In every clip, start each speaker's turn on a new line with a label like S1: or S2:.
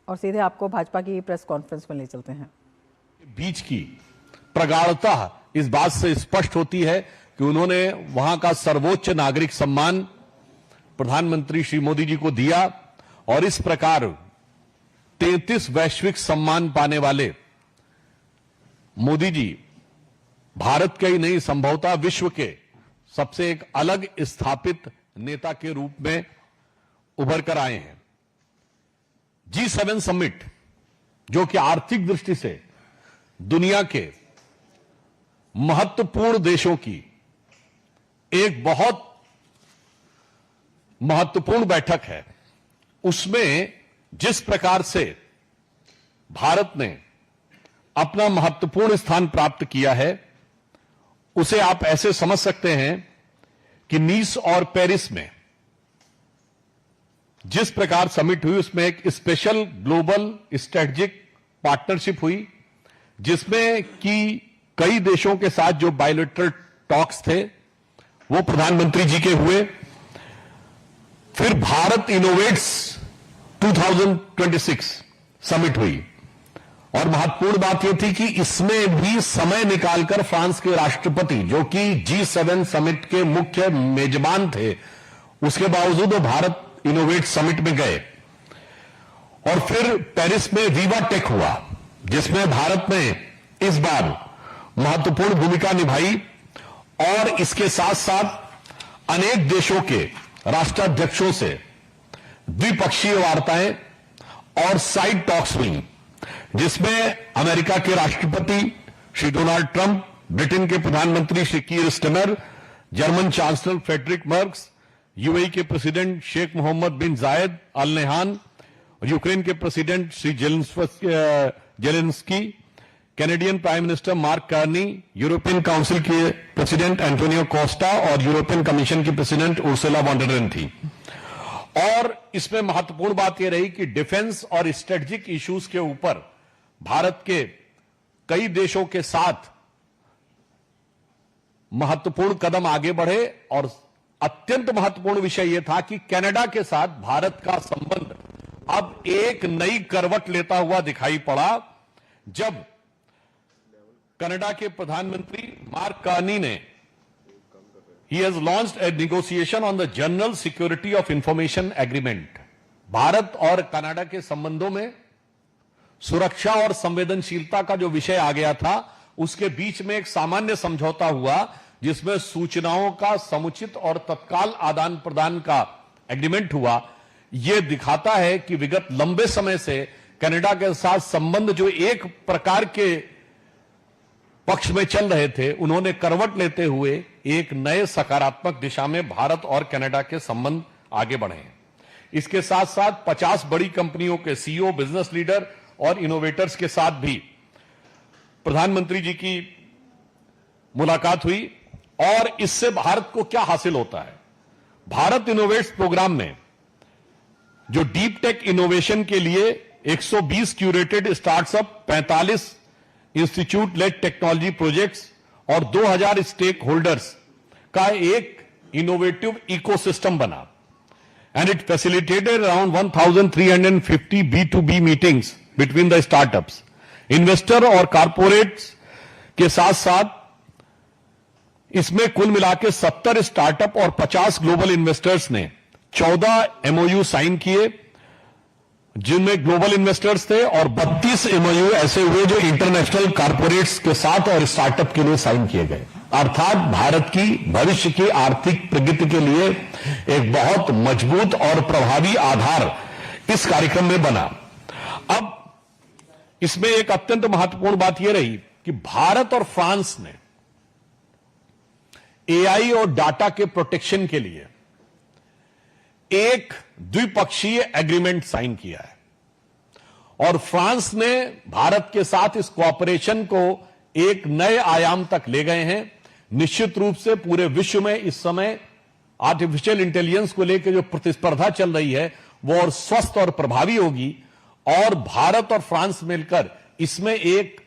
S1: और सीधे आपको भाजपा की प्रेस कॉन्फ्रेंस में ले चलते हैं।
S2: बीच की प्रगाढ़ता इस बात से स्पष्ट होती है कि उन्होंने वहां का सर्वोच्च नागरिक सम्मान प्रधानमंत्री श्री मोदी जी को दिया और इस प्रकार 33 वैश्विक सम्मान पाने वाले मोदी जी भारत के ही नहीं संभवतः विश्व के सबसे एक अलग स्थापित नेता के रूप में उभर कर आए हैं। G7 समिट जो कि आर्थिक दृष्टि से दुनिया के महत्वपूर्ण देशों की एक बहुत महत्वपूर्ण बैठक है, उसमें जिस प्रकार से भारत ने अपना महत्वपूर्ण स्थान प्राप्त किया है उसे आप ऐसे समझ सकते हैं कि नीस और पेरिस में जिस प्रकार समिट हुई उसमें एक स्पेशल ग्लोबल स्ट्रेटेजिक पार्टनरशिप हुई जिसमें कि कई देशों के साथ जो बायलैटरल टॉक्स थे वो प्रधानमंत्री जी के हुए। फिर भारत इनोवेट्स 2026 समिट हुई और महत्वपूर्ण बात यह थी कि इसमें भी समय निकालकर फ्रांस के राष्ट्रपति जो कि G7 समिट के मुख्य मेजबान थे उसके बावजूद वो भारत इनोवेट समिट में गए। और फिर पेरिस में वीवा टेक हुआ जिसमें भारत ने इस बार महत्वपूर्ण भूमिका निभाई और इसके साथ साथ अनेक देशों के राष्ट्राध्यक्षों से द्विपक्षीय वार्ताएं और साइड टॉक्स हुई जिसमें अमेरिका के राष्ट्रपति श्री डोनाल्ड ट्रंप, ब्रिटेन के प्रधानमंत्री Shri Keir Starmer, German chancellor Friedrich Merz, UAE के president Sheikh Mohammed bin Zayed Al Nahyan, Ukraine के president Shri Zelensky, Canadian prime minister Mark Carney, European council के प्रेसिडेंट एंटोनियो कोस्टा और European commission की president Ursula von der Leyen थी। और इसमें महत्वपूर्ण बात यह रही कि डिफेंस और स्ट्रेटेजिक इश्यूज के ऊपर भारत के कई देशों के साथ महत्वपूर्ण कदम आगे बढ़े और अत्यंत महत्वपूर्ण विषय यह था कि कनाडा के साथ भारत का संबंध अब एक नई करवट लेता हुआ दिखाई पड़ा जब कनाडा के प्रधानमंत्री मार्क कार्नी ने He has launched a negotiation on the General Security of Information Agreement. Bharat और कनाडा के संबंधों में सुरक्षा और संवेदनशीलता का जो विषय आ गया था उसके बीच में एक सामान्य समझौता हुआ जिसमें सूचनाओं का समुचित और तत्काल आदान प्रदान का एग्रीमेंट हुआ। यह दिखाता है कि विगत लंबे समय से कनाडा के साथ संबंध जो एक प्रकार के पक्ष में चल रहे थे उन्होंने करवट लेते हुए एक नए सकारात्मक दिशा में भारत और कनाडा के संबंध आगे बढ़े हैं। इसके साथ साथ 50 बड़ी कंपनियों के सीईओ, बिजनेस लीडर और इनोवेटर्स के साथ भी प्रधानमंत्री जी की मुलाकात हुई। और इससे भारत को क्या हासिल होता है? भारत इनोवेट्स प्रोग्राम में जो डीप टेक इनोवेशन के लिए 120 curated startup, 45 institute led technology projects और 2000 स्टेक होल्डर्स का एक इनोवेटिव इकोसिस्टम बना and it facilitated around 1350 B2B meetings between the startups, investor और कारपोरेट्स के साथ साथ इसमें कुल मिलाकर 70 स्टार्टअप और 50 ग्लोबल इन्वेस्टर्स ने 14 MOU साइन किए जिनमें ग्लोबल इन्वेस्टर्स थे और 32 MOU ऐसे हुए जो इंटरनेशनल कारपोरेट्स के साथ और स्टार्टअप के लिए साइन किए गए। अर्थात भारत की भविष्य की आर्थिक प्रगति के लिए एक बहुत मजबूत और प्रभावी आधार इस कार्यक्रम में बना। अब इसमें एक अत्यंत महत्वपूर्ण बात यह रही कि भारत और फ्रांस ने AI और डाटा के प्रोटेक्शन के लिए एक द्विपक्षीय एग्रीमेंट साइन किया है और फ्रांस ने भारत के साथ इस कोऑपरेशन को एक नए आयाम तक ले गए हैं। निश्चित रूप से पूरे विश्व में इस समय आर्टिफिशियल इंटेलिजेंस को लेकर जो प्रतिस्पर्धा चल रही है वो और स्वस्थ और प्रभावी होगी और भारत और फ्रांस मिलकर इसमें एक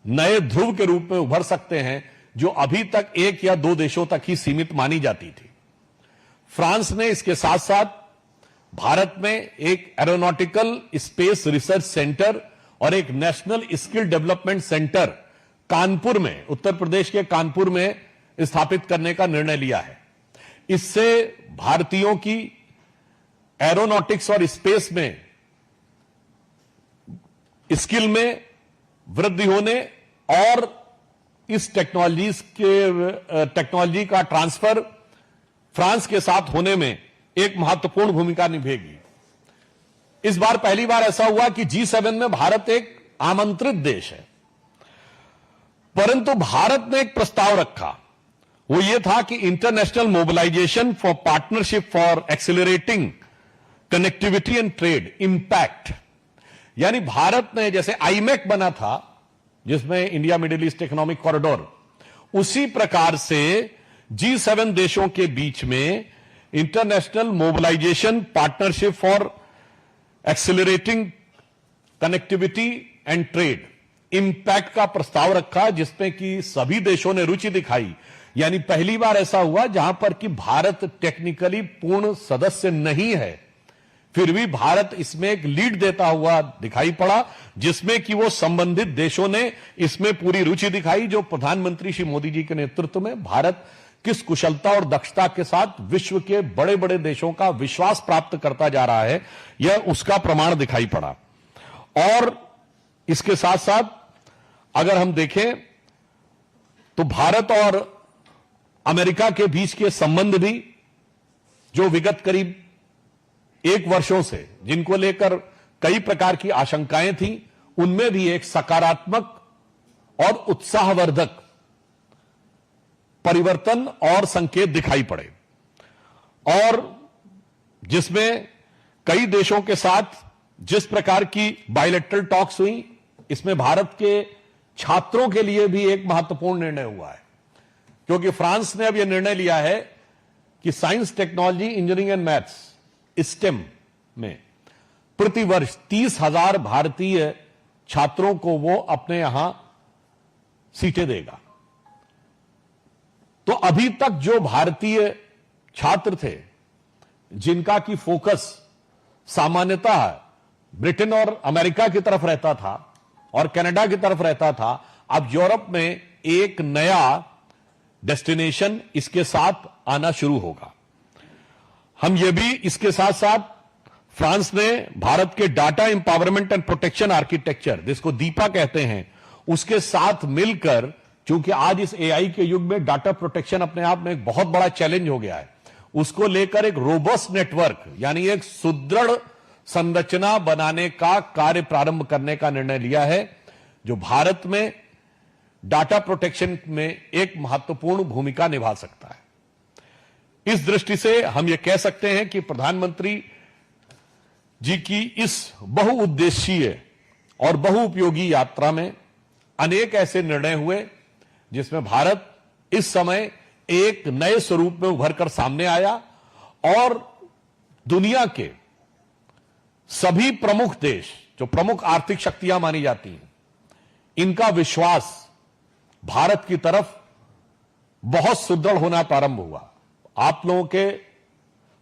S2: नए ध्रुव के रूप में उभर सकते हैं जो अभी तक एक या दो देशों तक ही सीमित मानी जाती थी। फ्रांस ने इसके साथ साथ भारत में एक एरोनॉटिकल स्पेस रिसर्च सेंटर और एक national skill development centre Kanpur में, उत्तर प्रदेश के कानपुर में स्थापित करने का निर्णय लिया है। इससे भारतीयों की एरोनॉटिक्स और स्पेस में स्किल में वृद्धि होने और इस टेक्नोलॉजी का ट्रांसफर फ्रांस के साथ होने में एक महत्वपूर्ण भूमिका निभेगी। इस बार पहली बार ऐसा हुआ कि G7 में भारत एक आमंत्रित देश है, परंतु भारत ने एक प्रस्ताव रखा। वो ये था कि international mobilisation for partnership for accelerating connectivity and trade impact, यानी भारत ने जैसे आईमेक बना था जिसमें India Middle East economic corridor, उसी प्रकार से G7 देशों के बीच में international mobilisation partnership for accelerating connectivity and trade impact का प्रस्ताव रखा, जिसमें कि सभी देशों ने रुचि दिखाई। यानी पहली बार ऐसा हुआ जहां पर कि भारत टेक्निकली पूर्ण सदस्य नहीं है, फिर भी भारत इसमें एक लीड देता हुआ दिखाई पड़ा, जिसमें कि वो संबंधित देशों ने इसमें पूरी रुचि दिखाई। जो प्रधानमंत्री श्री मोदी जी के नेतृत्व में भारत किस कुशलता और दक्षता के साथ विश्व के बड़े बड़े देशों का विश्वास प्राप्त करता जा रहा है, यह उसका प्रमाण दिखाई पड़ा। और इसके साथ साथ अगर हम देखें तो भारत और अमेरिका के बीच के संबंध भी जो विगत करीब 1 वर्षों से जिनको लेकर कई प्रकार की आशंकाएं थी, उनमें भी एक सकारात्मक और उत्साहवर्धक परिवर्तन और संकेत दिखाई पड़े, और जिसमें कई देशों के साथ जिस प्रकार की बायलैटरल टॉक्स हुई, इसमें भारत के छात्रों के लिए भी एक महत्वपूर्ण निर्णय हुआ है, क्योंकि फ्रांस ने अब यह निर्णय लिया है कि science, technology, engineering and maths stem में प्रतिवर्ष 30,000 भारतीय छात्रों को वो अपने यहां सीटें देगा। तो अभी तक जो भारतीय छात्र थे जिनका की फोकस सामान्यतः ब्रिटेन और अमेरिका की तरफ रहता था और कनाडा की तरफ रहता था, अब यूरोप में एक नया डेस्टिनेशन इसके साथ आना शुरू होगा। हम ये भी इसके साथ साथ फ्रांस ने भारत के data empowerment and protection architecture, जिसको दीपा कहते हैं, उसके साथ मिलकर, क्योंकि आज इस एआई के युग में डाटा प्रोटेक्शन अपने आप में एक बहुत बड़ा चैलेंज हो गया है, उसको लेकर एक रोबस्ट नेटवर्क यानी एक सुदृढ़ संरचना बनाने का कार्य प्रारंभ करने का निर्णय लिया है, जो भारत में डाटा प्रोटेक्शन में एक महत्वपूर्ण भूमिका निभा सकता है। इस दृष्टि से हम यह कह सकते हैं कि प्रधानमंत्री जी की इस बहुउद्देशीय और बहुउपयोगी यात्रा में अनेक ऐसे निर्णय हुए जिसमें भारत इस समय एक नए स्वरूप में उभर कर सामने आया, और दुनिया के सभी प्रमुख देश, जो प्रमुख आर्थिक शक्तियां मानी जाती हैं, इनका विश्वास भारत की तरफ बहुत सुदृढ़ होना प्रारंभ हुआ। आप लोगों के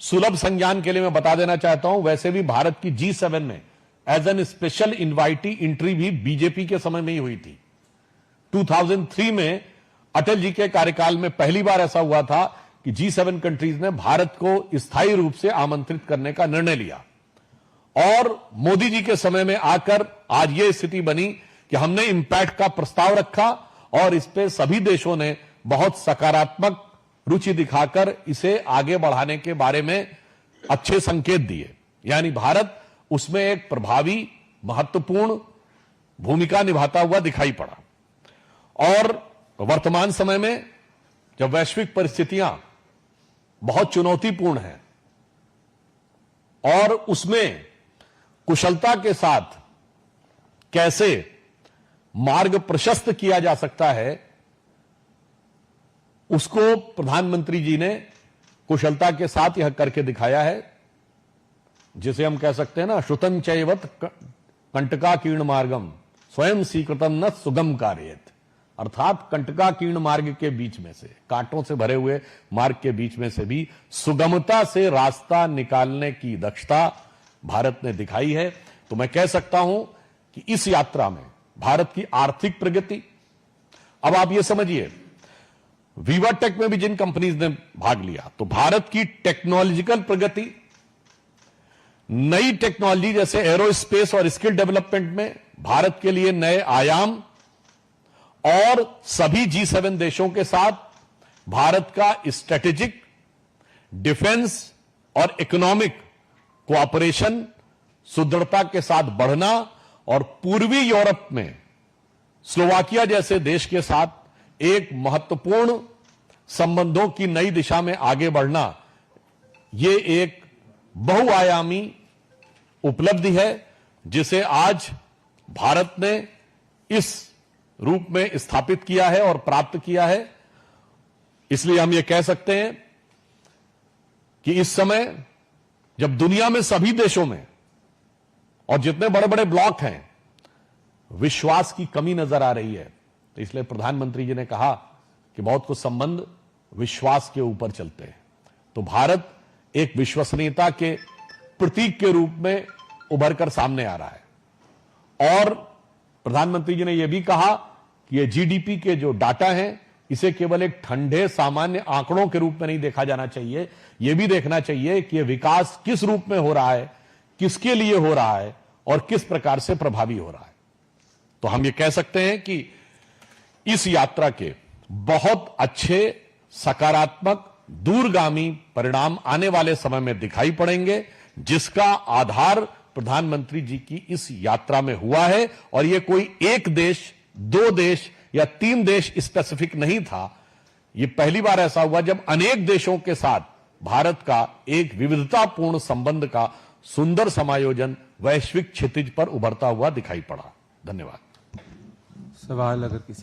S2: सुलभ संज्ञान के लिए मैं बता देना चाहता हूं, वैसे भी भारत की G7 में as an special invitee entry भी बीजेपी के समय में ही हुई थी। 2003 में अटल जी के कार्यकाल में पहली बार ऐसा हुआ था कि G7 कंट्रीज ने भारत को स्थायी रूप से आमंत्रित करने का निर्णय लिया, और मोदी जी के समय में आकर आज यह स्थिति बनी कि हमने इंपैक्ट का प्रस्ताव रखा और इस पे सभी देशों ने बहुत सकारात्मक रुचि दिखाकर इसे आगे बढ़ाने के बारे में अच्छे संकेत दिए। यानी भारत उसमें एक प्रभावी, महत्वपूर्ण भूमिका निभाता हुआ दिखाई पड़ा। और वर्तमान समय में जब वैश्विक परिस्थितियां बहुत चुनौतीपूर्ण हैं और उसमें कुशलता के साथ कैसे मार्ग प्रशस्त किया जा सकता है, उसको प्रधानमंत्री जी ने कुशलता के साथ यह करके दिखाया है, जिसे हम कह सकते हैं ना, श्रुतं चैवत कंटकाकीर्ण मार्गम स्वयं सीकृतम न सुगम कार्येत। अर्थात कंटकाकीर्ण मार्ग के बीच में से, कांटों से भरे हुए मार्ग के बीच में से भी सुगमता से रास्ता निकालने की दक्षता भारत ने दिखाई है। तो मैं कह सकता हूं कि इस यात्रा में भारत की आर्थिक प्रगति, अब आप ये समझिए, वीवाटेक में भी जिन कंपनीज ने भाग लिया, तो भारत की टेक्नोलॉजिकल प्रगति, नई टेक्नोलॉजी जैसे एरोस्पेस और स्किल डेवलपमेंट में भारत के लिए नए आयाम, और सभी G7 देशों के साथ भारत का स्ट्रेटेजिक, डिफेंस और इकोनॉमिक कोऑपरेशन सुदृढ़ता के साथ बढ़ना, और पूर्वी यूरोप में स्लोवाकिया जैसे देश के साथ एक महत्वपूर्ण संबंधों की नई दिशा में आगे बढ़ना, यह एक बहुआयामी उपलब्धि है जिसे आज भारत ने इस रूप में स्थापित किया है और प्राप्त किया है। इसलिए हम यह कह सकते हैं कि इस समय जब दुनिया में सभी देशों में और जितने बड़े बड़े ब्लॉक हैं, विश्वास की कमी नजर आ रही है, तो इसलिए प्रधानमंत्री जी ने कहा कि बहुत कुछ संबंध विश्वास के ऊपर चलते हैं। तो भारत एक विश्वसनीयता के प्रतीक के रूप में उभर कर सामने आ रहा है। और प्रधानमंत्री जी ने यह भी कहा कि ये जीडीपी के जो डाटा हैं, इसे केवल एक ठंडे सामान्य आंकड़ों के रूप में नहीं देखा जाना चाहिए, यह भी देखना चाहिए कि यह विकास किस रूप में हो रहा है, किसके लिए हो रहा है और किस प्रकार से प्रभावी हो रहा है। तो हम ये कह सकते हैं कि इस यात्रा के बहुत अच्छे, सकारात्मक, दूरगामी परिणाम आने वाले समय में दिखाई पड़ेंगे, जिसका आधार प्रधानमंत्री जी की इस यात्रा में हुआ है। और यह कोई एक देश, दो देश या तीन देश स्पेसिफिक नहीं था। यह पहली बार ऐसा हुआ जब अनेक देशों के साथ भारत का एक विविधतापूर्ण संबंध का सुंदर समायोजन वैश्विक क्षितिज पर उभरता हुआ दिखाई पड़ा। धन्यवाद।
S3: सवाल अगर किसी